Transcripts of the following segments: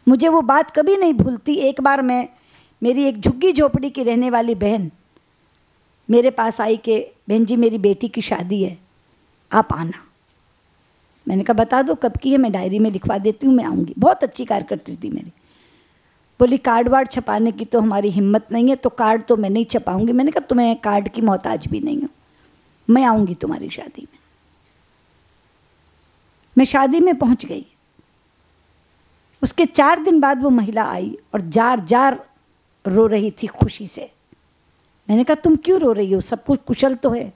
मुझे वो बात कभी नहीं भूलती। एक बार मेरी एक झुग्गी झोपड़ी की रहने वाली बहन मेरे पास आई कि बहन जी मेरी बेटी की शादी है, आप आना। मैंने कहा बता दो कब की है, मैं डायरी में लिखवा देती हूँ, मैं आऊँगी। बहुत अच्छी कार्यकर्त्री थी मेरी। बोली कार्ड वार्ड छपाने की तो हमारी हिम्मत नहीं है, तो कार्ड तो मैं नहीं छपाऊँगी। मैंने कहा तुम्हें कार्ड की मोहताज भी नहीं हूँ, मैं आऊँगी तुम्हारी शादी में। मैं शादी में पहुँच गई। उसके 4 दिन बाद वो महिला आई और जार जार रो रही थी खुशी से। मैंने कहा तुम क्यों रो रही हो, सब कुछ कुशल तो है?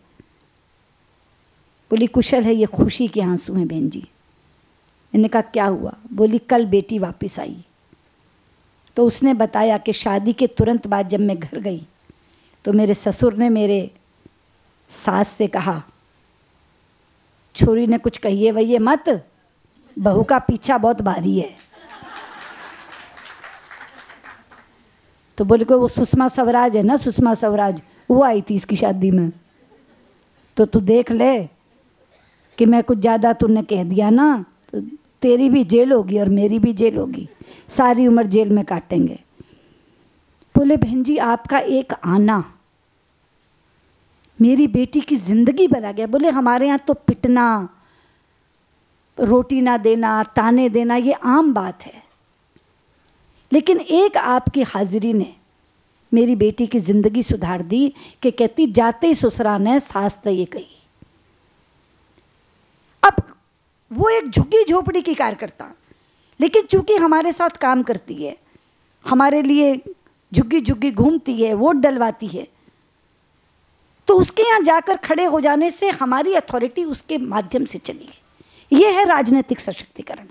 बोली कुशल है, ये खुशी के आंसू हैं बहन जी। मैंने कहा क्या हुआ? बोली कल बेटी वापस आई। तो उसने बताया कि शादी के तुरंत बाद जब मैं घर गई तो मेरे ससुर ने मेरे सास से कहा, छोरी ने कुछ कहिए वहिए मत, बहू का पीछा बहुत भारी है। तो बोले को वो सुषमा स्वराज है ना, सुषमा स्वराज, वो आई थी इसकी शादी में, तो तू देख ले कि मैं कुछ ज़्यादा तूने कह दिया ना तो तेरी भी जेल होगी और मेरी भी जेल होगी, सारी उम्र जेल में काटेंगे। बोले बहन जी आपका एक आना मेरी बेटी की ज़िंदगी बना गया। बोले हमारे यहाँ तो पिटना, रोटी ना देना, ताने देना ये आम बात है, लेकिन एक आपकी हाजिरी ने मेरी बेटी की ज़िंदगी सुधार दी कि कहती जाते ही ससुरा ने सास तो ये कही। अब वो एक झुग्गी झोपड़ी की कार्यकर्ता, लेकिन चूंकि हमारे साथ काम करती है, हमारे लिए झुग्गी झुग्गी घूमती है, वोट डलवाती है, तो उसके यहाँ जाकर खड़े हो जाने से हमारी अथॉरिटी उसके माध्यम से चली है। ये है राजनीतिक सशक्तिकरण।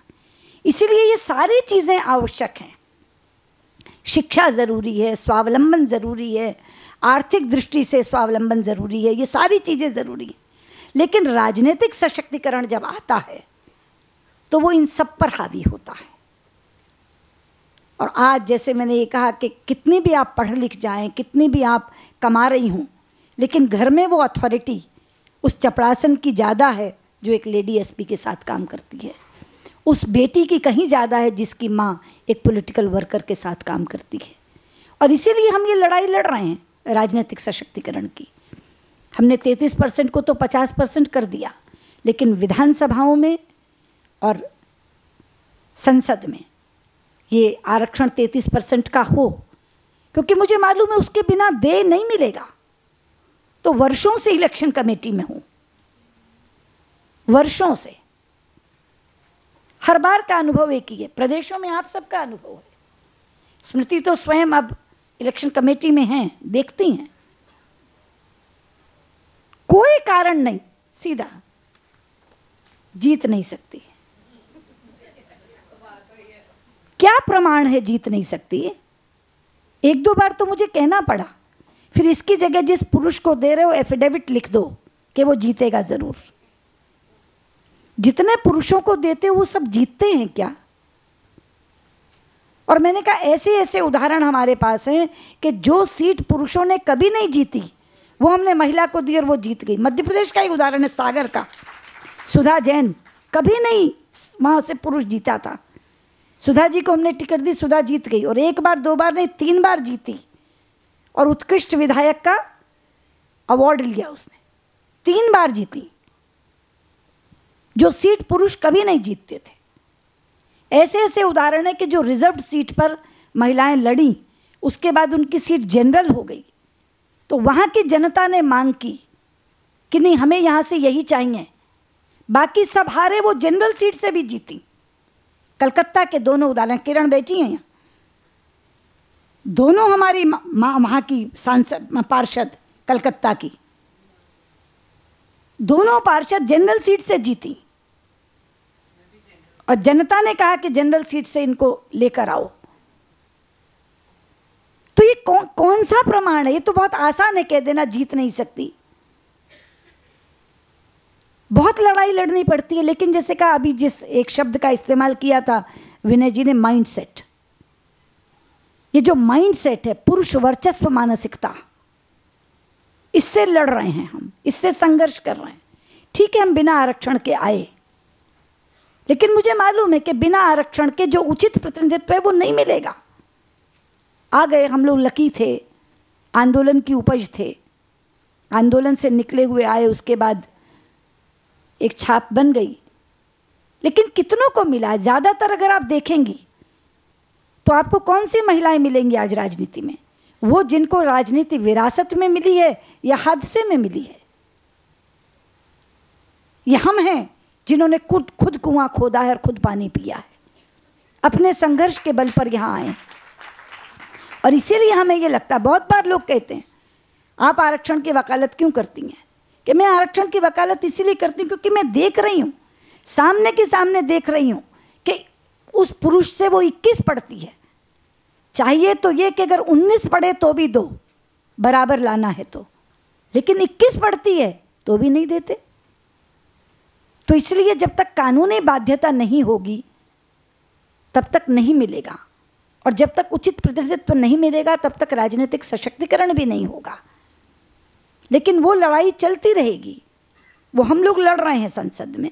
इसीलिए ये सारी चीज़ें आवश्यक हैं। शिक्षा ज़रूरी है, स्वावलंबन ज़रूरी है, आर्थिक दृष्टि से स्वावलंबन ज़रूरी है, ये सारी चीज़ें ज़रूरी हैं। लेकिन राजनीतिक सशक्तिकरण जब आता है तो वो इन सब पर हावी होता है। और आज जैसे मैंने ये कहा कि कितनी भी आप पढ़ लिख जाएं, कितनी भी आप कमा रही हूँ, लेकिन घर में वो अथॉरिटी उस चपड़ासन की ज़्यादा है जो एक लेडी एसपी के साथ काम करती है, उस बेटी की कहीं ज़्यादा है जिसकी माँ एक पॉलिटिकल वर्कर के साथ काम करती है। और इसीलिए हम ये लड़ाई लड़ रहे हैं राजनीतिक सशक्तिकरण की। हमने 33% को तो 50% कर दिया, लेकिन विधानसभाओं में और संसद में ये आरक्षण 33% का हो, क्योंकि मुझे मालूम है उसके बिना देय नहीं मिलेगा। तो वर्षों से इलेक्शन कमेटी में हूँ, वर्षों से, हर बार का अनुभव एक ही है। प्रदेशों में आप सबका अनुभव है। स्मृति तो स्वयं अब इलेक्शन कमेटी में हैं, देखती हैं। कोई कारण नहीं, सीधा जीत नहीं सकती। क्या प्रमाण है जीत नहीं सकती? 1-2 बार तो मुझे कहना पड़ा। फिर इसकी जगह जिस पुरुष को दे रहे हो एफिडेविट लिख दो कि वो जीतेगा जरूर। जितने पुरुषों को देते हो वो सब जीतते हैं क्या? और मैंने कहा ऐसे ऐसे उदाहरण हमारे पास हैं कि जो सीट पुरुषों ने कभी नहीं जीती वो हमने महिला को दी और वो जीत गई। मध्य प्रदेश का ही उदाहरण है, सागर का, सुधा जैन, कभी नहीं वहाँ से पुरुष जीता था। सुधा जी को हमने टिकट दी, सुधा जीत गई, और 1 बार 2 बार नहीं 3 बार जीती, और उत्कृष्ट विधायक का अवार्ड लिया उसने। 3 बार जीती, जो सीट पुरुष कभी नहीं जीतते थे। ऐसे ऐसे उदाहरण है कि जो रिजर्व्ड सीट पर महिलाएं लड़ी, उसके बाद उनकी सीट जनरल हो गई, तो वहाँ की जनता ने मांग की कि नहीं हमें यहाँ से यही चाहिए। बाकी सब हारे, वो जनरल सीट से भी जीती। कलकत्ता के दोनों उदाहरण, किरण बैठी हैं यहाँ, दोनों हमारी वहाँ की सांसद पार्षद कलकत्ता की, दोनों पार्षद जनरल सीट से जीती, और जनता ने कहा कि जनरल सीट से इनको लेकर आओ। तो ये कौन सा प्रमाण है? ये तो बहुत आसान है कह देना जीत नहीं सकती। बहुत लड़ाई लड़नी पड़ती है। लेकिन जैसे कहा अभी जिस एक शब्द का इस्तेमाल किया था विनय जी ने, माइंडसेट, ये जो माइंडसेट है, पुरुष वर्चस्व मानसिकता, इससे लड़ रहे हैं हम, इससे संघर्ष कर रहे हैं। ठीक है हम बिना आरक्षण के आए, लेकिन मुझे मालूम है कि बिना आरक्षण के जो उचित प्रतिनिधित्व है वो नहीं मिलेगा। आ गए हम लोग, लकी थे, आंदोलन की उपज थे, आंदोलन से निकले हुए आए, उसके बाद एक छाप बन गई। लेकिन कितनों को मिला? ज़्यादातर अगर आप देखेंगी तो आपको कौन सी महिलाएं मिलेंगी आज राजनीति में? वो जिनको राजनीति विरासत में मिली है या हादसे में मिली है। ये हम हैं जिन्होंने खुद कुआं खोदा है और खुद पानी पिया है, अपने संघर्ष के बल पर यहाँ आए। और इसीलिए हमें ये लगता है, बहुत बार लोग कहते हैं आप आरक्षण की वकालत क्यों करती हैं? कि मैं आरक्षण की वकालत इसीलिए करती हूँ क्योंकि मैं देख रही हूँ, सामने के सामने देख रही हूँ कि उस पुरुष से वो 21 पढ़ती है। चाहिए तो ये कि अगर 19 पढ़े तो भी दो, बराबर लाना है तो, लेकिन 21 पढ़ती है तो भी नहीं देते। तो इसलिए जब तक कानूनी बाध्यता नहीं होगी तब तक नहीं मिलेगा, और जब तक उचित प्रतिनिधित्व नहीं मिलेगा तब तक राजनीतिक सशक्तिकरण भी नहीं होगा। लेकिन वो लड़ाई चलती रहेगी, वो हम लोग लड़ रहे हैं संसद में।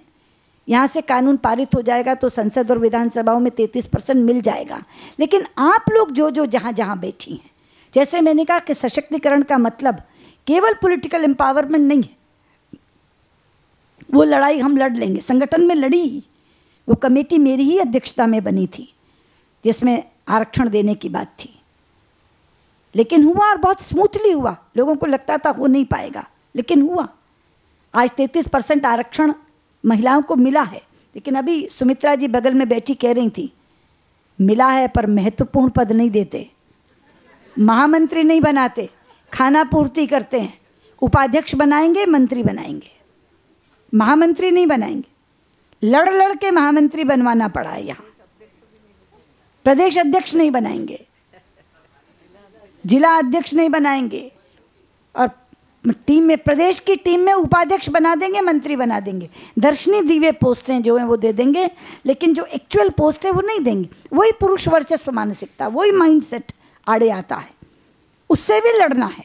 यहाँ से कानून पारित हो जाएगा तो संसद और विधानसभाओं में 33% मिल जाएगा। लेकिन आप लोग जो जहाँ जहाँ बैठी हैं, जैसे मैंने कहा कि सशक्तिकरण का मतलब केवल पॉलिटिकल एम्पावरमेंट नहीं है, वो लड़ाई हम लड़ लेंगे। संगठन में लड़ी, वो कमेटी मेरी ही अध्यक्षता में बनी थी जिसमें आरक्षण देने की बात थी, लेकिन हुआ और बहुत स्मूथली हुआ। लोगों को लगता था हो नहीं पाएगा, लेकिन हुआ। आज 33% आरक्षण महिलाओं को मिला है। लेकिन अभी सुमित्रा जी बगल में बैठी कह रही थी, मिला है पर महत्वपूर्ण पद नहीं देते, महामंत्री नहीं बनाते, खाना पूर्ति करते हैं, उपाध्यक्ष बनाएंगे, मंत्री बनाएंगे, महामंत्री नहीं बनाएंगे। लड़ लड़ के महामंत्री बनवाना पड़ा है यहाँ। प्रदेश अध्यक्ष नहीं बनाएंगे, जिला अध्यक्ष नहीं बनाएंगे, और टीम में, प्रदेश की टीम में उपाध्यक्ष बना देंगे, मंत्री बना देंगे। दर्शनी दिव्य पोस्टें जो हैं वो दे देंगे, लेकिन जो एक्चुअल पोस्ट है वो नहीं देंगे। वही पुरुष वर्चस्व मानसिकता, वही माइंडसेट आड़े आता है। उससे भी लड़ना है,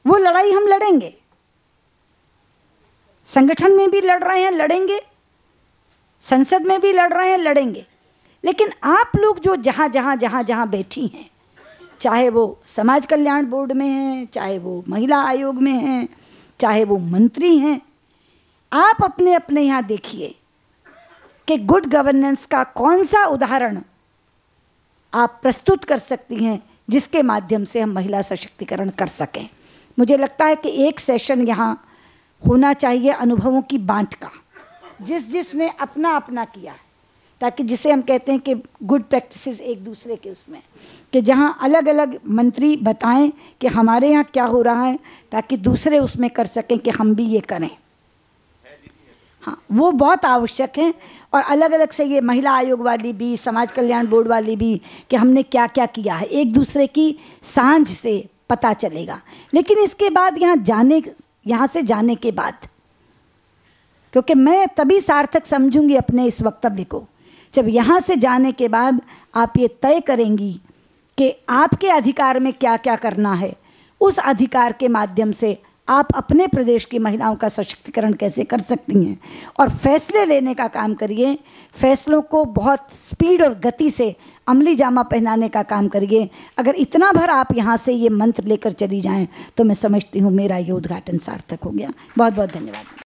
वो लड़ाई हम लड़ेंगे। संगठन में भी लड़ रहे हैं, लड़ेंगे, संसद में भी लड़ रहे हैं, लड़ेंगे। लेकिन आप लोग जो जहाँ बैठी हैं, चाहे वो समाज कल्याण बोर्ड में हैं, चाहे वो महिला आयोग में हैं, चाहे वो मंत्री हैं, आप अपने अपने यहाँ देखिए कि गुड गवर्नेंस का कौन सा उदाहरण आप प्रस्तुत कर सकती हैं जिसके माध्यम से हम महिला सशक्तिकरण कर सकें। मुझे लगता है कि एक सेशन यहाँ होना चाहिए अनुभवों की बांट का, जिसने अपना अपना किया है, ताकि जिसे हम कहते हैं कि गुड प्रैक्टिसेस एक दूसरे के उसमें, कि जहाँ अलग अलग मंत्री बताएं कि हमारे यहाँ क्या हो रहा है, ताकि दूसरे उसमें कर सकें कि हम भी ये करें। हाँ, वो बहुत आवश्यक है। और अलग अलग से ये महिला आयोग वाली भी, समाज कल्याण बोर्ड वाली भी, कि हमने क्या क्या किया है, एक दूसरे की सांझ से पता चलेगा। लेकिन इसके बाद यहाँ से जाने के बाद, क्योंकि मैं तभी सार्थक समझूंगी अपने इस वक्तव्य को जब यहाँ से जाने के बाद आप ये तय करेंगी कि आपके अधिकार में क्या क्या करना है, उस अधिकार के माध्यम से आप अपने प्रदेश की महिलाओं का सशक्तिकरण कैसे कर सकती हैं, और फैसले लेने का काम करिए। फैसलों को बहुत स्पीड और गति से अमली जामा पहनाने का काम करिए। अगर इतना भर आप यहाँ से ये मंत्र लेकर चली जाएं तो मैं समझती हूँ मेरा ये उद्घाटन सार्थक हो गया। बहुत बहुत धन्यवाद।